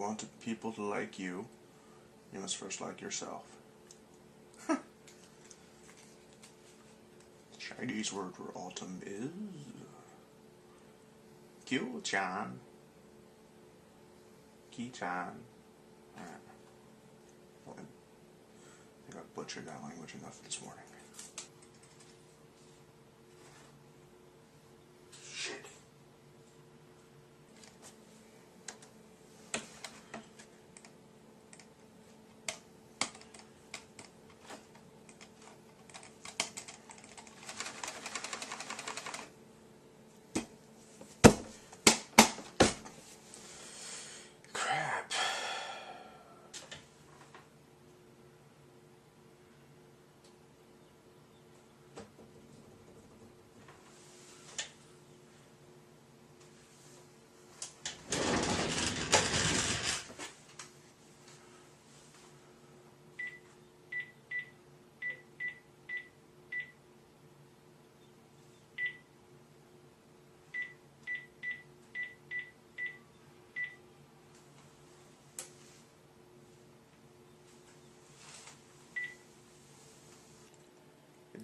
want people to like you, you must first like yourself. Chinese word for autumn is Kyo-chan. Ki-chan. Alright. Well, I think I butchered that language enough this morning. Shit.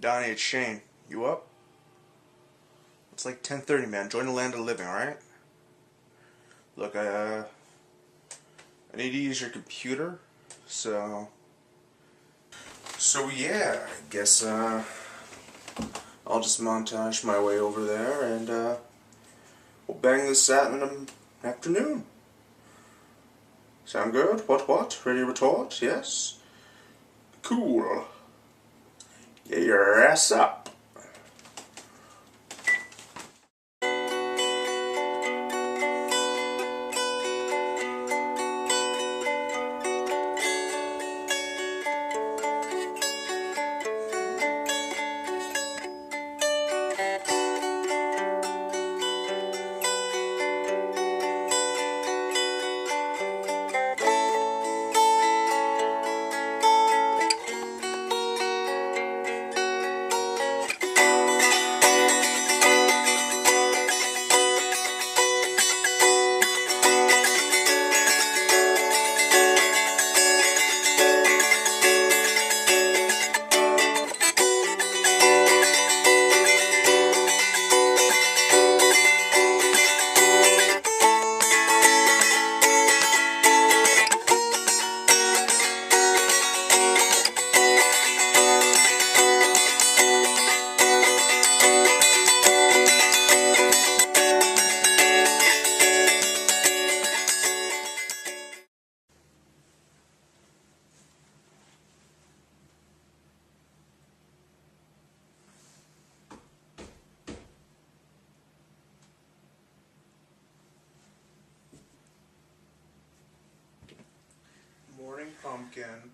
Donnie, it's Shane. You up? It's like 10:30, man. Join the land of the living, alright? Look, I need to use your computer, so yeah, I guess, I'll just montage my way over there, and, we'll bang this out in the afternoon. Sound good? What? Ready to retort? Yes? Cool. Get your ass up. Morning, pumpkin.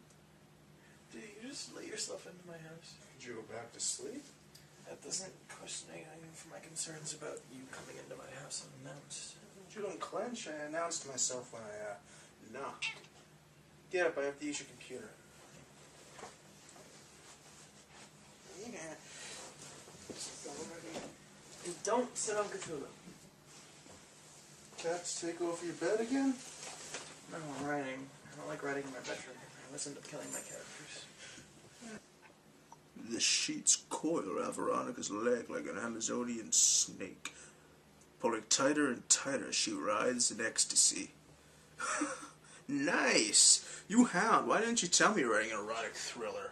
Did you just let yourself into my house? Did you go back to sleep? That doesn't question anything for my concerns about you coming into my house unannounced. You don't clench. I announced myself when I knocked. Get up, I have to use your computer. Yeah. Don't sit on Cthulhu. Cats take over your bed again? No, I'm writing. I don't like writing in my bedroom. I always end up killing my characters. The sheets coil around Veronica's leg like an Amazonian snake. Pulling tighter and tighter, she writhes in ecstasy. Nice! You hound, why didn't you tell me you were writing an erotic thriller?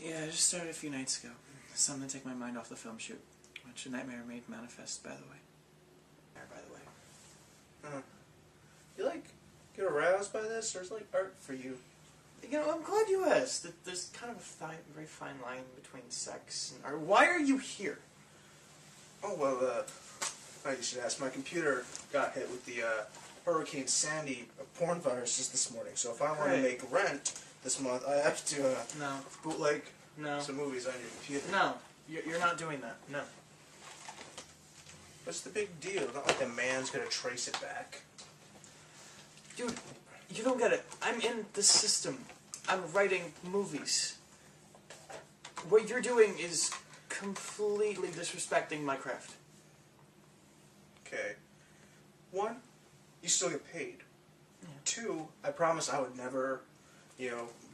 Yeah, I just started a few nights ago. Something to take my mind off the film shoot. Which a nightmare made manifest, by the way. Huh. You get aroused by this, or is it like art for you? You know, I'm glad you asked. There's kind of a very fine line between sex and art. Why are you here? Oh, well, you should ask. My computer got hit with the, Hurricane Sandy porn viruses this morning, so if I want to make rent this month, I have to, no. bootleg No. some movies on your computer. No. You're not doing that. No. What's the big deal? Not like the man's gonna trace it back. Dude, you don't get it. I'm in the system. I'm writing movies. What you're doing is completely disrespecting my craft. Okay. One, you still get paid. Yeah. 2, I promise I would never,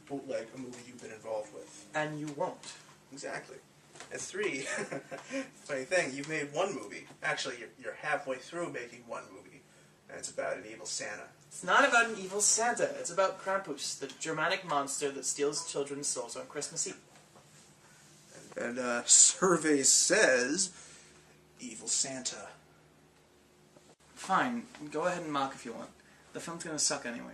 bootleg a movie you've been involved with. And you won't. Exactly. And 3, funny thing, you've made one movie. Actually, you're halfway through making one movie, and it's about an evil Santa. It's not about an evil Santa. It's about Krampus, the Germanic monster that steals children's souls on Christmas Eve. And survey says, evil Santa. Fine, go ahead and mock if you want. The film's gonna suck anyway.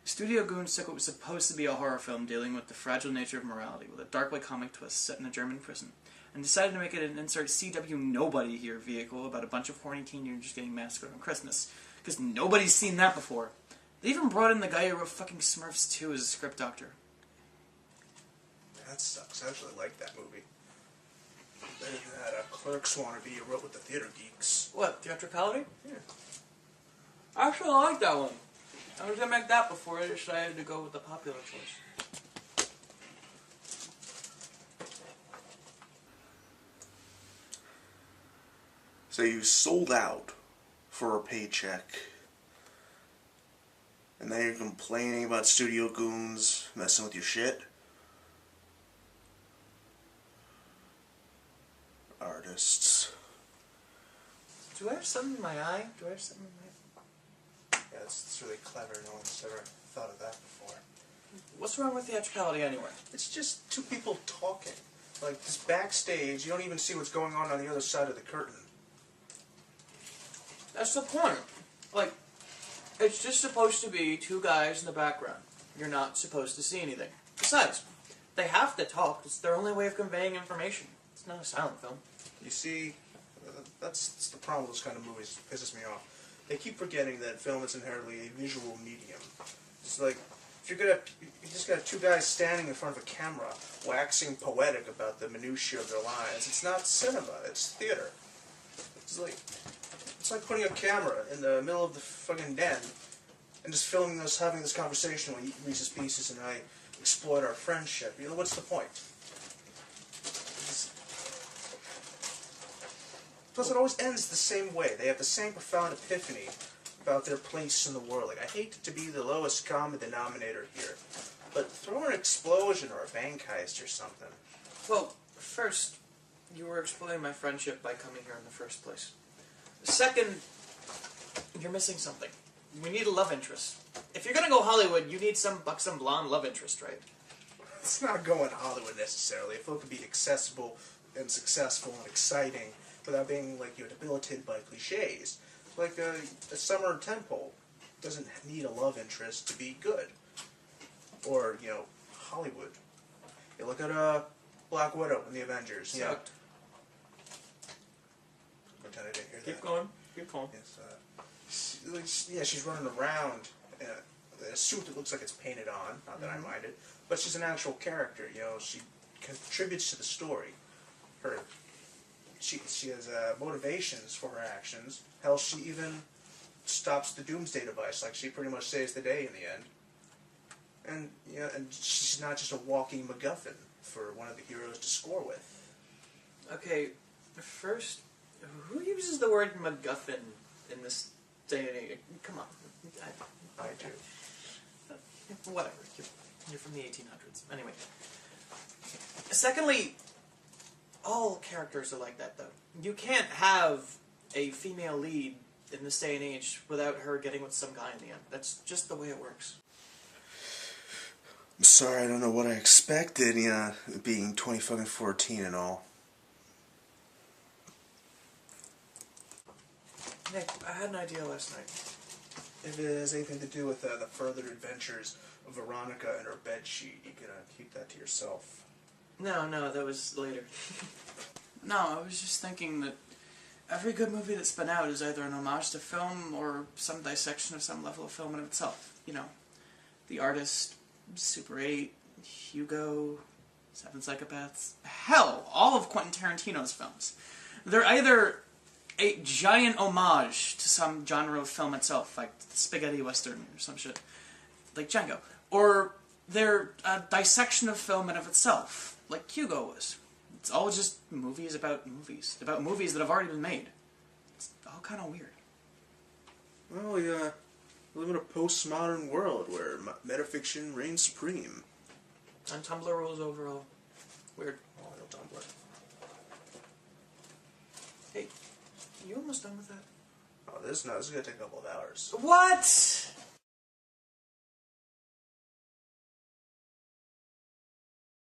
Studio Goons took what was supposed to be a horror film dealing with the fragile nature of morality, with a dark comic twist set in a German prison, and decided to make it an insert CW nobody here vehicle about a bunch of horny teenagers getting massacred on Christmas. Because nobody's seen that before. They even brought in the guy who wrote fucking Smurfs 2 as a script doctor. That sucks. I actually like that movie. Better than that Clerks wannabe you wrote with the theater geeks. What, Theatricality? Yeah. I actually like that one. I was gonna make that before I decided to go with the popular choice. So you sold out for a paycheck, and now you're complaining about Studio Goons messing with your shit? Artists. Do I have something in my eye? Do I have something in my eye? Yeah, it's really clever. No one's ever thought of that before. What's wrong with Theatricality anyway? It's just two people talking. Like, this backstage, you don't even see what's going on the other side of the curtain. That's the point. Like, it's just supposed to be two guys in the background. You're not supposed to see anything. Besides, they have to talk. It's their only way of conveying information. It's not a silent film. You see, that's the problem with those kind of movies. It pisses me off. They keep forgetting that film is inherently a visual medium. It's like, if you're gonna, you just got two guys standing in front of a camera, waxing poetic about the minutiae of their lives. It's not cinema, it's theater. It's like putting a camera in the middle of the fucking den and just filming us having this conversation while you eat Reese's Pieces and I exploit our friendship. You know, what's the point? Plus, it always ends the same way. They have the same profound epiphany about their place in the world. Like, I hate to be the lowest common denominator here, but throw an explosion or a bank heist or something. Well, first, you were exploiting my friendship by coming here in the first place. Second, you're missing something. We need a love interest. If you're gonna go Hollywood, you need some buxom blonde love interest, right? It's not going Hollywood necessarily. A film could be accessible and successful and exciting without being, like, you're debilitated by cliches. Like a summer tentpole doesn't need a love interest to be good. Or, Hollywood. You look at Black Widow in the Avengers. Sucked. Pretend I didn't hear that. Keep going. Keep going. Yes, she's running around in a suit that looks like it's painted on. Not that I minded, but she's an actual character. She contributes to the story. She has motivations for her actions. Hell, she even stops the doomsday device. Like, she pretty much saves the day in the end. And she's not just a walking MacGuffin for one of the heroes to score with. Okay, first, who uses the word MacGuffin in this day and age? Come on. I do. Whatever. You're from the 1800s. Anyway. Secondly, all characters are like that, though. You can't have a female lead in this day and age without her getting with some guy in the end. That's just the way it works. I'm sorry, I don't know what I expected, being 2014 and all. Nick, I had an idea last night. If it has anything to do with the further adventures of Veronica and her bedsheet, you can keep that to yourself. No, that was later. No, I was just thinking that every good movie that's been out is either an homage to film or some dissection of some level of film in itself. The Artist, Super 8, Hugo, Seven Psychopaths. Hell, all of Quentin Tarantino's films. They're either a giant homage to some genre of film itself, like spaghetti western or some shit, like Django, or they're a dissection of film in of itself, like Hugo was. It's all just movies about movies that have already been made. It's all kind of weird. Well, We live in a postmodern world where metafiction reigns supreme. And Tumblr rules over all. Weird. Oh, no Tumblr. Hey, you almost done with that? Oh, this is gonna take a couple of hours. What?